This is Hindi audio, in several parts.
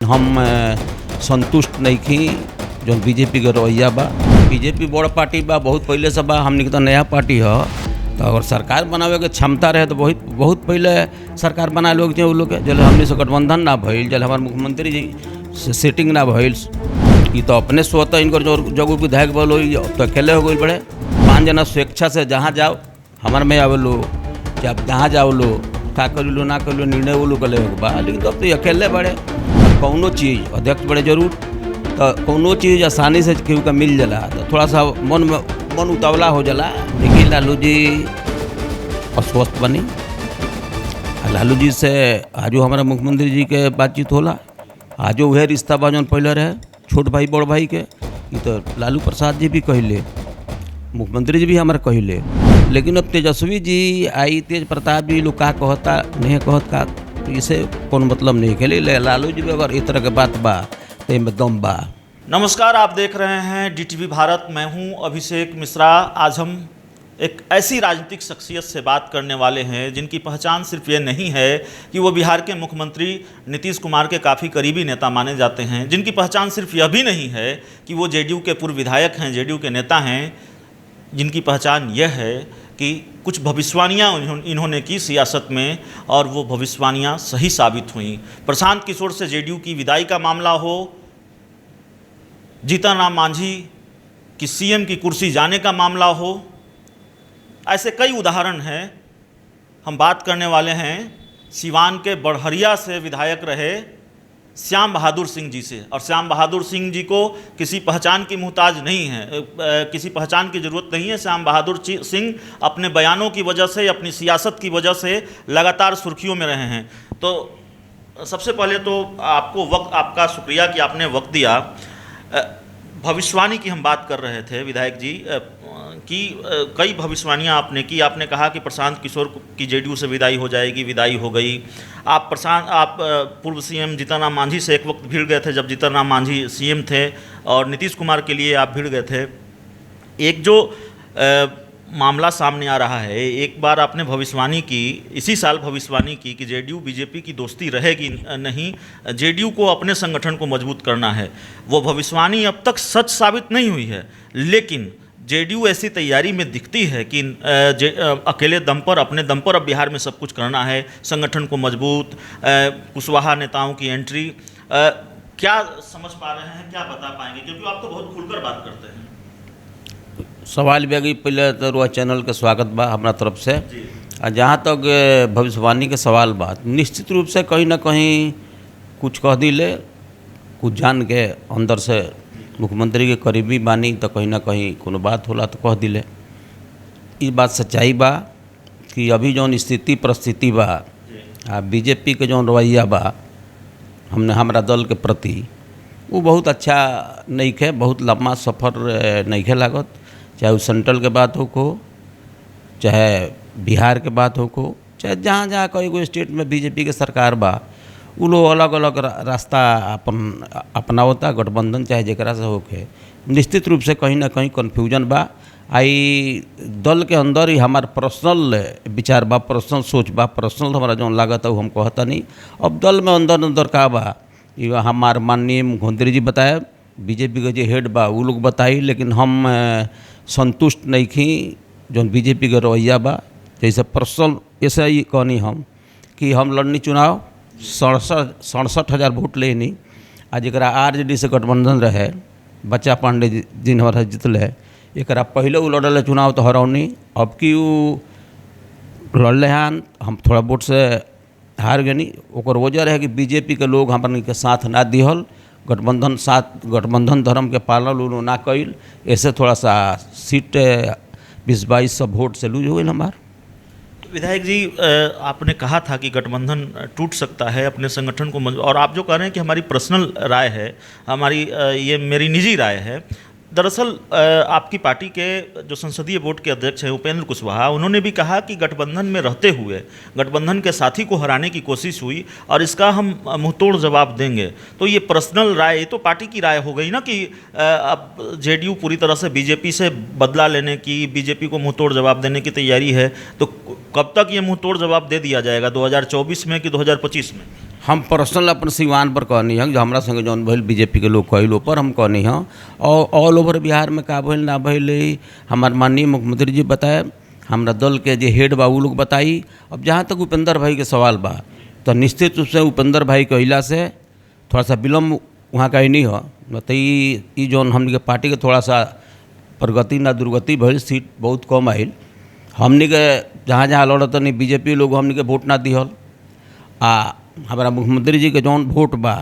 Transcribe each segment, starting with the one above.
हम संतुष्ट नहीं थी जो बीजेपी के रवैया बा। बीजेपी बड़ पार्टी बा, बहुत पहले से बा, हमने तो नया पार्टी है। तो अगर सरकार बनावे के क्षमता रहे तो बहुत पहले सरकार बना लोग जो लोग के जल हमने से गठबंधन ना भइल, जल हमारे मुख्यमंत्री जी से सेटिंग ना भइल। ये तो अपने स्वतः इनकर जो विधायक बल हो तो अकेले हो गई बड़े 5 जना स्वेच्छा से जहाँ जाओ हमारे में आवे लो, जब जहाँ जाओ लो का कर लो ना कर लो निर्णय वो लोग ले बा। लेकिन तो अब तो अकेले बड़े कौनो चीज़ अध्यक्ष बड़े जरूर तो कौनो चीज़ आसानी से केहू का मिल जाला तो थोड़ा सा मन उतावला हो जाला। देखिए लालू जी अस्वस्थ बनी, लालू जी से आजो हमारा मुख्यमंत्री जी के बातचीत होला, आजो वह रिश्ता बा जौन पहले रहे छोट भाई बड़ भाई के। ये तो लालू प्रसाद जी भी कहले, मुख्यमंत्री जी भी हमारे कहले। लेकिन अब तेजस्वी जी आई, तेज प्रताप जी लोग का कहता नहीं कहत का तो इसे कौन मतलब नहीं खेले। लालू जी भी अगर इस तरह के बात बा तो इनमें दम बा। नमस्कार, आप देख रहे हैं DTV भारत। मैं हूं अभिषेक मिश्रा। आज हम एक ऐसी राजनीतिक शख्सियत से बात करने वाले हैं जिनकी पहचान सिर्फ ये नहीं है कि वो बिहार के मुख्यमंत्री नीतीश कुमार के काफ़ी करीबी नेता माने जाते हैं, जिनकी पहचान सिर्फ यह भी नहीं है कि वो JDU के पूर्व विधायक हैं, JDU के नेता हैं, जिनकी पहचान यह है कि कुछ भविष्यवाणियाँ इन्होंने की सियासत में और वो भविष्यवाणियाँ सही साबित हुई। प्रशांत किशोर से JDU की विदाई का मामला हो, जीतन राम मांझी की CM की कुर्सी जाने का मामला हो, ऐसे कई उदाहरण हैं। हम बात करने वाले हैं सिवान के बड़हरिया से विधायक रहे श्याम बहादुर सिंह जी से। और श्याम बहादुर सिंह जी को किसी पहचान की मुहताज नहीं है, किसी पहचान की ज़रूरत नहीं है। श्याम बहादुर सिंह अपने बयानों की वजह से, अपनी सियासत की वजह से लगातार सुर्खियों में रहे हैं। तो सबसे पहले तो आपका शुक्रिया कि आपने वक्त दिया। भविष्यवाणी की हम बात कर रहे थे विधायक जी कि कई भविष्यवाणियां आपने की। आपने कहा कि प्रशांत किशोर की JDU से विदाई हो जाएगी, विदाई हो गई। आप पूर्व CM जीतन राम मांझी से एक वक्त भिड़ गए थे जब जीतन राम मांझी CM थे और नीतीश कुमार के लिए आप भिड़ गए थे। एक जो मामला सामने आ रहा है, एक बार आपने भविष्यवाणी की, इसी साल भविष्यवाणी की कि JDU BJP की दोस्ती रहेगी नहीं, JDU को अपने संगठन को मजबूत करना है। वो भविष्यवाणी अब तक सच साबित नहीं हुई है, लेकिन JDU ऐसी तैयारी में दिखती है कि अकेले दम पर, अपने दम पर अब बिहार में सब कुछ करना है, संगठन को मजबूत, कुशवाहा नेताओं की एंट्री। क्या समझ पा रहे हैं, क्या बता पाएंगे, क्योंकि आप तो बहुत खुलकर बात करते हैं। सवाल बेगी पहले तो रुआ चैनल के स्वागत बा हमारा तरफ से। जहाँ तक भविष्यवाणी के सवाल बात, निश्चित रूप से कहीं ना कहीं कुछ कह दिले, कुछ जान के अंदर से मुख्यमंत्री के करीबी बानी तो कहीं ना कहीं कोनो बात होला तो कह दिले। इस बात सच्चाई बा कि अभी जौन स्थिति परिस्थिति बा BJP के जौन रवैया बा हमारा दल के प्रति वो बहुत अच्छा नहीं है, बहुत लम्बा सफ़र नहीं है लागत। चाहे वो सेंट्रल के बात हो को, चाहे बिहार के बात हो को, चाहे जहाँ जहाँ कई गो स्टेट में BJP के सरकार बा, वो लोग अलग अलग रास्ता अपनावता गठबंधन चाहे जरा से होके। निश्चित रूप से कहीं ना कहीं कन्फ्यूजन बा। आई दल के अंदर ही हमार पर्सनल विचार बा, पर्सनल सोच बा, पर्सनल हमारा जो लागत है वो हम कहता नहीं। अब दल में अंदर का बा ये हमार माननीय मुख्यमंत्री जी बताए, BJP के जो हेड बा वो लोग बताई, लेकिन हम संतुष्ट नहीं थी जो BJP के रवैया बा। जैसे पर्सनल ऐसा ही कहनी हम कि हम लड़नी चुनाव 67,000 वोट लेनी, आज एक RJD से गठबंधन रहे, बच्चा पांडे जी हमारा जीतले, एक पहले वो लड़ल चुनाव तो हरौनी, अब की वो लड़ले हैं हम थोड़ा वोट से हार गनी। ओकर वजह रहे कि BJP के लोग हमन के साथ ना दिहल, गठबंधन धर्म के पालन उन्होंने ना कइल, ऐसे थोड़ा सा सीट 20-22 वोट से लूज हो गई हमार। विधायक जी, आपने कहा था कि गठबंधन टूट सकता है, अपने संगठन को मजबूत, और आप जो कह रहे हैं कि हमारी पर्सनल राय है, ये मेरी निजी राय है। दरअसल आपकी पार्टी के जो संसदीय बोर्ड के अध्यक्ष हैं उपेंद्र कुशवाहा, उन्होंने भी कहा कि गठबंधन में रहते हुए गठबंधन के साथी को हराने की कोशिश हुई और इसका हम मुंहतोड़ जवाब देंगे। तो ये पर्सनल राय, तो पार्टी की राय हो गई ना कि अब JDU पूरी तरह से BJP से बदला लेने की, BJP को मुंहतोड़ जवाब देने की तैयारी है। तो कब तक ये मुंहतोड़ जवाब दे दिया जाएगा, 2024 में कि 2025 में? हम पर्सनल अपन सिवान पर कहनी है जो हमारा संगे जौन भइल बीजेपी के लोग कहल पर हम कहनी है और ऑल ओवर बिहार में का भइल ना भइल हमार माननीय मुख्यमंत्री जी बताए, हमारा दल के जो हेड बा उ लोग बताई। अब जहाँ तक उपेंद्र भाई के सवाल बा तो निश्चित रूप से उपेंद्र भाई कहला से थोड़ा सा विलम्ब वहाँ का ही नहीं हो, तो ई जौन हमने के पार्टी के थोड़ा सा प्रगति ना दुर्गति भइल, सीट बहुत कम आइल। हमने के जहाँ जहाँ लड़त नहीं बीजेपी लोग हमने के वोट ना दिहल आ हमारा मुख्यमंत्री जी के जौन वोट बा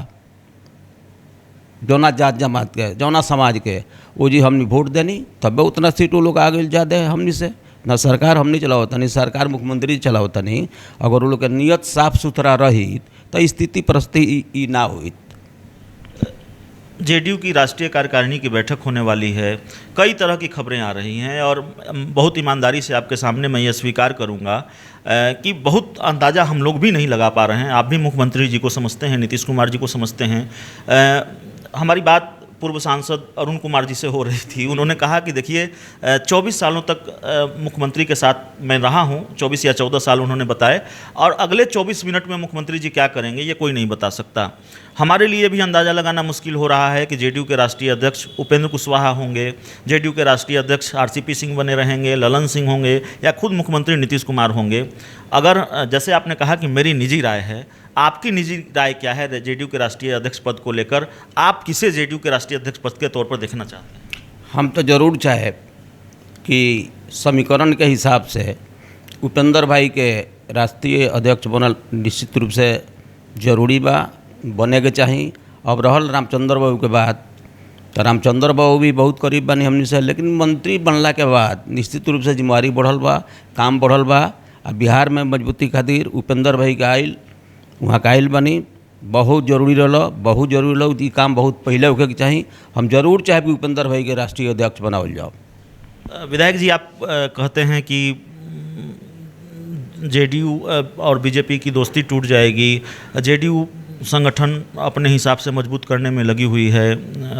जौना जात जमात के जौना समाज के वो जी हमने वोट देनी तब उतना सीट वो लोग आ गए ज़्यादा हमने से ना सरकार हमने चलावता नहीं, सरकार मुख्यमंत्री चलावता नहीं। अगर वो लोग के नियत साफ सुथरा रही तो स्थिति परिस्थिति ई ना हुई। जेडीयू की राष्ट्रीय कार्यकारिणी की बैठक होने वाली है, कई तरह की खबरें आ रही हैं और बहुत ईमानदारी से आपके सामने मैं ये स्वीकार करूंगा कि बहुत अंदाज़ा हम लोग भी नहीं लगा पा रहे हैं। आप भी मुख्यमंत्री जी को समझते हैं, नीतीश कुमार जी को समझते हैं। हमारी बात पूर्व सांसद अरुण कुमार जी से हो रही थी, उन्होंने कहा कि देखिए 24 सालों तक मुख्यमंत्री के साथ मैं रहा हूं, 24 या 14 साल उन्होंने बताए, और अगले 24 मिनट में मुख्यमंत्री जी क्या करेंगे ये कोई नहीं बता सकता। हमारे लिए भी अंदाज़ा लगाना मुश्किल हो रहा है कि जेडीयू के राष्ट्रीय अध्यक्ष उपेंद्र कुशवाहा होंगे, जेडीयू के राष्ट्रीय अध्यक्ष आरसीपी सिंह बने रहेंगे, ललन सिंह होंगे या खुद मुख्यमंत्री नीतीश कुमार होंगे। अगर जैसे आपने कहा कि मेरी निजी राय है, आपकी निजी राय क्या है जेडीयू के राष्ट्रीय अध्यक्ष पद को लेकर? आप किसे जेडीयू के राष्ट्रीय अध्यक्ष पद के तौर पर देखना चाहते हैं? हम तो ज़रूर चाहे कि समीकरण के हिसाब से उपेंद्र भाई के राष्ट्रीय अध्यक्ष बनल निश्चित रूप से जरूरी बा, बने के चाही। अब रहल रामचंद्र बाबू के बाद तो रामचंद्र बाबू भी बहुत करीब बनी हमने से, लेकिन मंत्री बनला के बाद निश्चित रूप से जिम्मेवारी बढ़ल बा, काम बढ़ल बा। आ बिहार में मजबूती खातिर उपेंद्र भाई के आइल वहाँ का आइल बनी बहुत जरूरी रहा, बहुत जरूरी रहा। ये काम बहुत पहले होके चाहिए। हम जरूर चाहे कि उपेंद्र भाई के राष्ट्रीय अध्यक्ष बनावल जाओ। विधायक जी, आप कहते हैं कि जेडीयू और बीजेपी की दोस्ती टूट जाएगी, जेडीयू संगठन अपने हिसाब से मजबूत करने में लगी हुई है,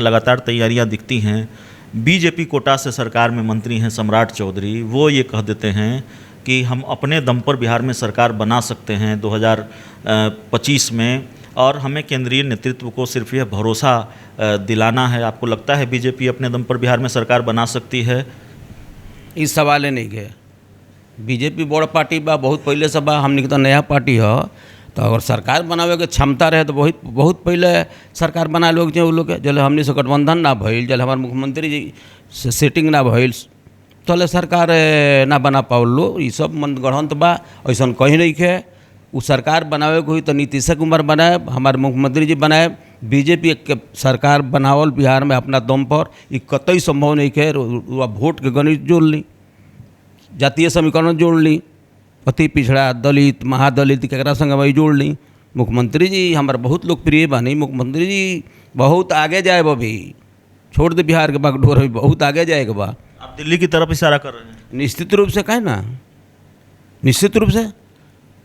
लगातार तैयारियां दिखती हैं। बीजेपी कोटा से सरकार में मंत्री हैं सम्राट चौधरी, वो ये कह देते हैं कि हम अपने दम पर बिहार में सरकार बना सकते हैं 2025 में, और हमें केंद्रीय नेतृत्व को सिर्फ यह भरोसा दिलाना है। आपको लगता है बीजेपी अपने दम पर बिहार में सरकार बना सकती है? इस सवाल नहीं के बीजेपी बड़ पार्टी बा, बहुत पहले से बा, हमने तो नया पार्टी है। तो अगर सरकार बनावे के क्षमता रहे तो बहुत पहले सरकार बना लोग जो लोग जल हमने से गठबंधन ना भइल, जल हमारे मुख्यमंत्री जी से सेटिंग ना भइल, तले सरकार ना बना पाओ लो। ये सब मन गढ़ंत बा, ऐसा कहीं नहीं है। वो सरकार बनावे को हुई तो नीतीश कुमार बनाए, हमारे मुख्यमंत्री जी बनाए। बीजेपी के सरकार बनावल बिहार में अपना दम पर ये कतई संभव नहीं है। वोट के गणित जोड़ ली, जातीय समीकरण जोड़ ली, अति पिछड़ा दलित महादलित केकरा संग वही जोड़ ली। मुख्यमंत्री जी हमारे बहुत लोकप्रिय बानी, मुख्यमंत्री जी बहुत आगे जाए अभी, छोड़ दे बिहार के बागडोर अभी बहुत आगे जाएगा बा। आप दिल्ली की तरफ इशारा कर रहे हैं? निश्चित रूप से कहे ना, निश्चित रूप से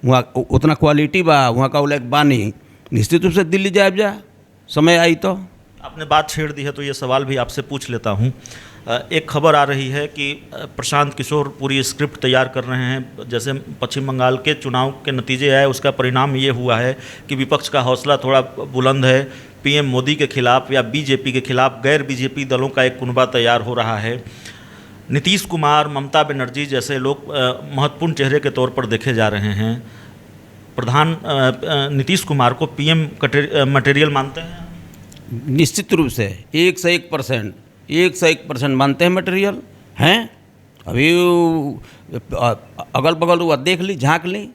वहाँ उतना क्वालिटी बा, वहाँ का उल्लेख बानी, निश्चित रूप से दिल्ली जाए जा समय आई तो। आपने बात छेड़ दी है तो ये सवाल भी आपसे पूछ लेता हूँ। एक खबर आ रही है कि प्रशांत किशोर पूरी स्क्रिप्ट तैयार कर रहे हैं। जैसे पश्चिम बंगाल के चुनाव के नतीजे आए, उसका परिणाम ये हुआ है कि विपक्ष का हौसला थोड़ा बुलंद है। पीएम मोदी के खिलाफ या बीजेपी के खिलाफ गैर बीजेपी दलों का एक कुनबा तैयार हो रहा है। नीतीश कुमार, ममता बनर्जी जैसे लोग महत्वपूर्ण चेहरे के तौर पर देखे जा रहे हैं। प्रधान नीतीश कुमार को पीएम मटेरियल मानते हैं? निश्चित रूप से 101% मानते हैं मटेरियल हैं। अभी अगल बगल वो देख ली, झाँक ली,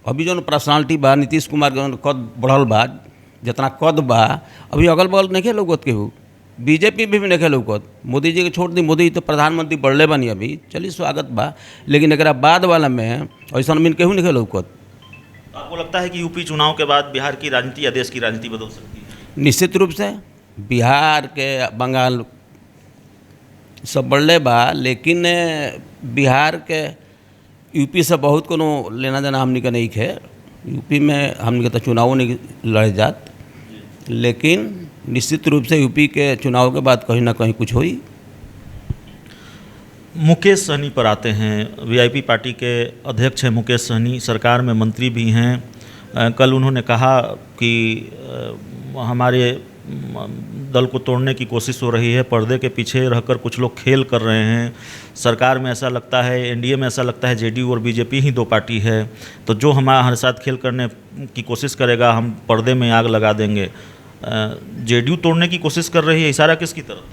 अभी जो पर्सनालिटी बा नीतीश कुमार के कद बढ़ल बा, जितना कद बा अभी अगल बगल नहीं लौकत के हो। बीजेपी भी नहीं लौकत। मोदी जी के छोड़ दी, मोदी तो प्रधानमंत्री बढ़ले बनी अभी, चलिए स्वागत बा, लेकिन एक बाद वाला में ऐसा मिन केहू नहीं लौकत। आपको लगता है कि यूपी चुनाव के बाद बिहार की राजनीति या देश की राजनीति बदल सकती है? निश्चित रूप से बिहार के बंगाल सब बढ़ले बा, लेकिन बिहार के यूपी से बहुत कोनो लेना देना हमने का नहीं है। यूपी में हमने के तो चुनाव नहीं लड़े जात, लेकिन निश्चित रूप से यूपी के चुनाव के बाद कहीं ना कहीं कुछ हुई। मुकेश सहनी पर आते हैं। वीआईपी पार्टी के अध्यक्ष हैं मुकेश सहनी, सरकार में मंत्री भी हैं कल उन्होंने कहा कि हमारे दल को तोड़ने की कोशिश हो रही है, पर्दे के पीछे रहकर कुछ लोग खेल कर रहे हैं, सरकार में ऐसा लगता है, एनडीए में ऐसा लगता है जेडीयू और बीजेपी ही दो पार्टी है, तो जो हमारे साथ खेल करने की कोशिश करेगा हम पर्दे में आग लगा देंगे। जेडीयू तोड़ने की कोशिश कर रही है, इशारा किसकी तरफ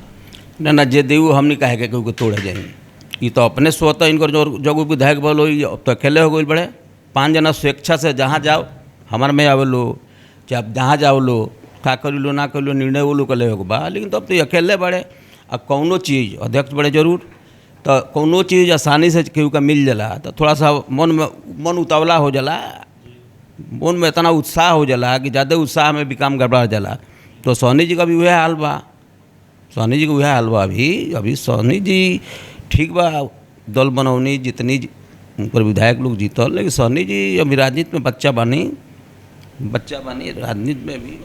था? ना जेडीयू हमने कहे के कोई तोड़े जाएंगे, ये तो अपने स्वतः इनकर जो विधायक बल हो अब तो अकेले हो गए बड़े 5 जना स्वेच्छा से जहाँ जाओ हमारे में आवे लो, चाहे आप जहाँ जाओ लो, का करी लो ना करी लो, निर्णय वो लोग ले बा, लेकिन तब तो अकेले बड़े। अब कौनो चीज़ अध्यक्ष बड़े जरूर, तो कौनो चीज़ आसानी से केहू का मिल जाला तो थोड़ा सा मन उतावला हो जाला, मन में इतना उत्साह हो जाला कि ज़्यादा उत्साह में भी काम गड़बड़ा जाला। तो सोनी जी का भी वह हाल बा, सोनी जी का वह हाल बा। अभी सोनी जी ठीक बा, दल बनौनी जितनी उन विधायक लोग जीतल, लेकिन सोनी जी अभी राजनीति में बच्चा बनी राजनीति में भी।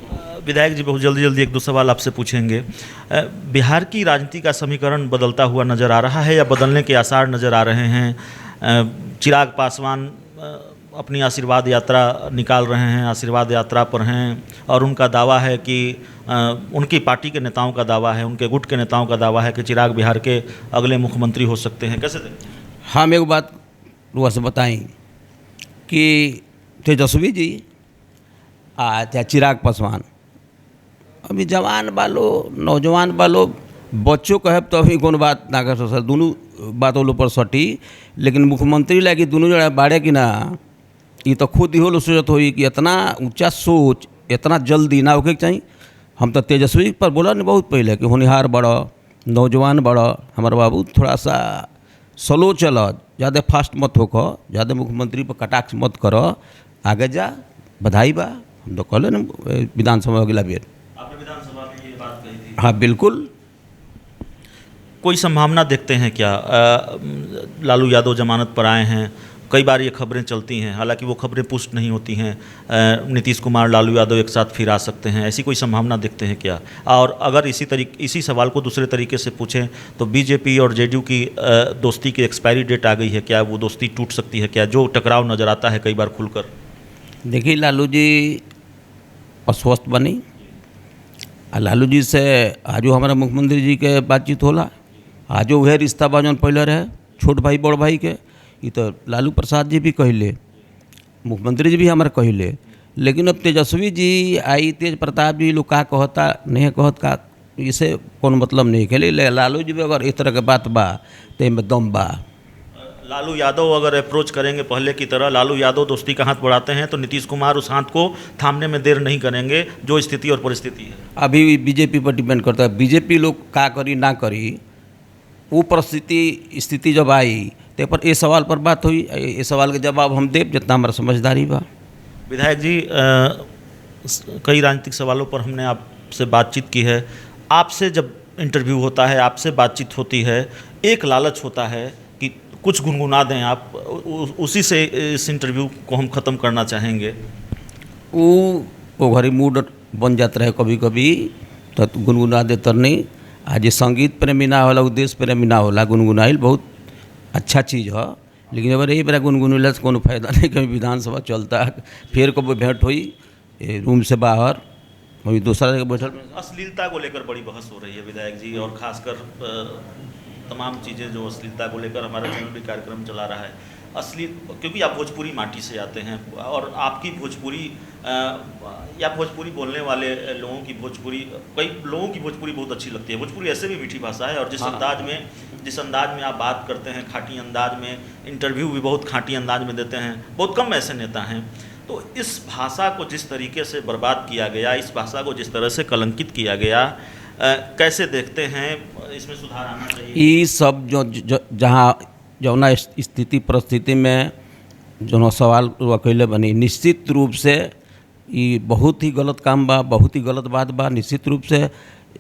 विधायक जी बहुत जल्दी एक दो सवाल आपसे पूछेंगे। बिहार की राजनीति का समीकरण बदलता हुआ नज़र आ रहा है या बदलने के आसार नज़र आ रहे हैं? चिराग पासवान अपनी आशीर्वाद यात्रा निकाल रहे हैं, आशीर्वाद यात्रा पर हैं और उनका दावा है कि उनकी पार्टी के नेताओं का दावा है, उनके गुट के नेताओं का दावा है कि चिराग बिहार के अगले मुख्यमंत्री हो सकते हैं। कैसे देखते हैं? हम एक बात रुआ से बताएं कि तेजस्वी जी चाहे चिराग पासवान अभी जवान बालो नौजवान बालो बच्चों कहे तो अभी कौन बात ना कर सकता, दोनों बात वो लोग पर सटी, लेकिन मुख्यमंत्री लागे दोनों जड़ा बाड़े कि ना, ये तो खुद ही हो सोचत हुई कि इतना ऊंचा सोच इतना जल्दी ना होके चाहिए। हम तो तेजस्वी पर बोला नहीं बहुत पहले कि होनहार बड़ा, नौजवान बड़ा, हमारे बाबू थोड़ा सा स्लो चल, ज़्यादा फास्ट मत होकर, ज़्यादा मुख्यमंत्री पर कटाक्ष मत करो, आगे जा, बधाई बा। हम तो कहले ना विधानसभा अगला बेर, आपने विधानसभा में ये बात कही थी। हाँ बिल्कुल। कोई संभावना देखते हैं क्या? लालू यादव जमानत पर आए हैं, कई बार ये खबरें चलती हैं, हालांकि वो खबरें पुष्ट नहीं होती हैं, नीतीश कुमार लालू यादव एक साथ फिर आ सकते हैं, ऐसी कोई संभावना देखते हैं क्या? और अगर इसी सवाल को दूसरे तरीके से पूछें तो बीजेपी और जेडीयू की दोस्ती की एक्सपायरी डेट आ गई है, क्या वो दोस्ती टूट सकती है क्या? जो टकराव नज़र आता है कई बार खुलकर। देखिए लालू जी अस्वस्थ बनी, लालू जी से आजो हमारा मुख्यमंत्री जी के बातचीत होला, आजो वह रिश्ता बा जौन पहले रहे छोट भाई बड़ भाई के, ये तो लालू प्रसाद जी भी कहले, मुख्यमंत्री जी भी हमारे कहले, लेकिन अब तेजस्वी जी आई, तेज प्रताप जी लोग का कहता नहीं कहत का, इसे कौन मतलब नहीं खेले। लालू जी भी अगर इस तरह के बात बा तो इनमें दम बा। लालू यादव अगर अप्रोच करेंगे पहले की तरह, लालू यादव दोस्ती का हाथ बढ़ाते हैं तो नीतीश कुमार उस हाथ को थामने में देर नहीं करेंगे, जो स्थिति और परिस्थिति है। अभी बीजेपी पर डिपेंड करता है, बीजेपी लोग का करी ना करी, वो परिस्थिति स्थिति जब आई तो पर ये सवाल पर बात हुई, ये सवाल के जवाब हम देव जितना हमारा समझदारी बा। विधायक जी कई राजनीतिक सवालों पर हमने आपसे बातचीत की है, आपसे जब इंटरव्यू होता है, आपसे बातचीत होती है, एक लालच होता है कि कुछ गुनगुना दें आप, उसी से इस इंटरव्यू को हम ख़त्म करना चाहेंगे। वो घरी मूड बन जाता है कभी कभी तो गुनगुना दे तर नहीं। आज ये संगीत प्रेमी ना होला, उद्देश्य प्रेमी ना होला, गुनगुनाइल बहुत अच्छा चीज़ है, लेकिन अगर यही बड़ा गुनगुनैला से कोनो फायदा नहीं। कभी विधानसभा चलता है, फिर कभी भेंट हुई रूम से बाहर, वही दूसरा जगह बैठल। अश्लीलता को लेकर बड़ी बहस हो रही है विधायक जी, और खासकर तमाम चीज़ें जो अश्लीलता को लेकर हमारा चैनल भी कार्यक्रम चला रहा है। क्योंकि आप भोजपुरी माटी से आते हैं और आपकी भोजपुरी या भोजपुरी बोलने वाले लोगों की भोजपुरी, कई लोगों की भोजपुरी बहुत अच्छी लगती है। भोजपुरी ऐसे भी मीठी भाषा है, और जिस अंदाज में आप बात करते हैं, खाटी अंदाज में, इंटरव्यू भी बहुत खाटी अंदाज में देते हैं, बहुत कम ऐसे नेता हैं। तो इस भाषा को जिस तरीके से बर्बाद किया गया, इस भाषा को जिस तरह से कलंकित किया गया, कैसे देखते हैं? इसमें सुधार आना चाहिए। ये सब जहाँ जौना स्थिति परिस्थिति में जो सवाल अकेले बनी, निश्चित रूप से ये बहुत ही गलत काम बा, बहुत ही गलत बात बा। निश्चित रूप से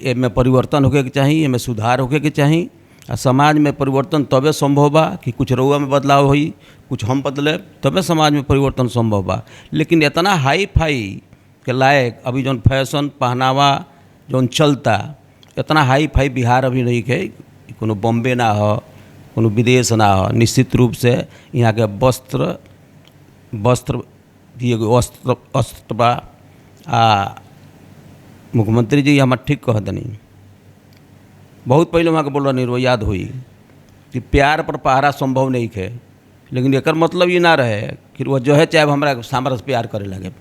इसमें परिवर्तन होके के चाहिए, इसमें सुधार होके के चाहिए। समाज में परिवर्तन तबे संभव बा कि कुछ रउआ में बदलाव होई, कुछ हम बदले, तबे समाज में परिवर्तन संभव बा। लेकिन इतना हाई फाई के लायक अभी जौन फैशन पहनावा जौन चलता, इतना हाई फाई बिहार अभी नहीं है, कोनो बॉम्बे ना हो, कोनो विदेश ना हो। निश्चित रूप से यहाँ के वस्त्र जी एगो अस्त्र बा आ मुख्यमंत्री जी हमार ठीक कह दनी। बहुत पहले वहाँ के बोल रही वो याद हुई कि प्यार पर पहरा संभव नहीं है, लेकिन एकर मतलब ये ना रहे कि वो जो है चाहे हमरा से प्यार करे लगे,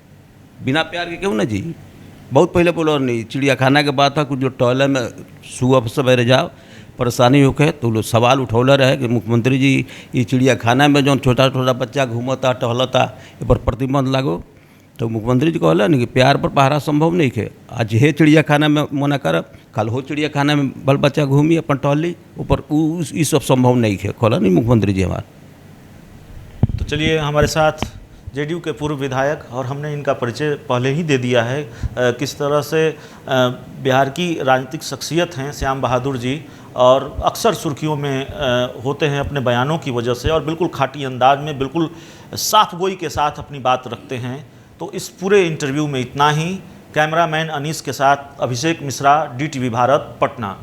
बिना प्यार के क्यों ना जी। बहुत पहले बोलो नहीं, चिड़ियाखाना के बात है कुछ जो टॉयलेट में सुबह सवेरे जाओ परेशानी होके तो लोग सवाल उठौले रहे कि मुख्यमंत्री जी ये चिड़ियाखाना में जो छोटा छोटा बच्चा घूमता टहलता ये पर प्रतिबंध लागो। तो मुख्यमंत्री जी कहला नहीं कि प्यार पर पहरा संभव नहीं है, आज हे चिड़ियाखाना में मना करब, कल हो चिड़ियाखाना में बाल बच्चा घूमी अपन टहली ऊपर ये सब संभव नहीं है, कहला नहीं मुख्यमंत्री जी हमारे। तो चलिए हमारे साथ जेडीयू के पूर्व विधायक, और हमने इनका परिचय पहले ही दे दिया है किस तरह से बिहार की राजनीतिक शख्सियत हैं श्याम बहादुर जी, और अक्सर सुर्खियों में होते हैं अपने बयानों की वजह से, और बिल्कुल खाटी अंदाज में बिल्कुल साफ गोई के साथ अपनी बात रखते हैं। तो इस पूरे इंटरव्यू में इतना ही। कैमरामैन अनीस के साथ अभिषेक मिश्रा, DTV भारत, पटना।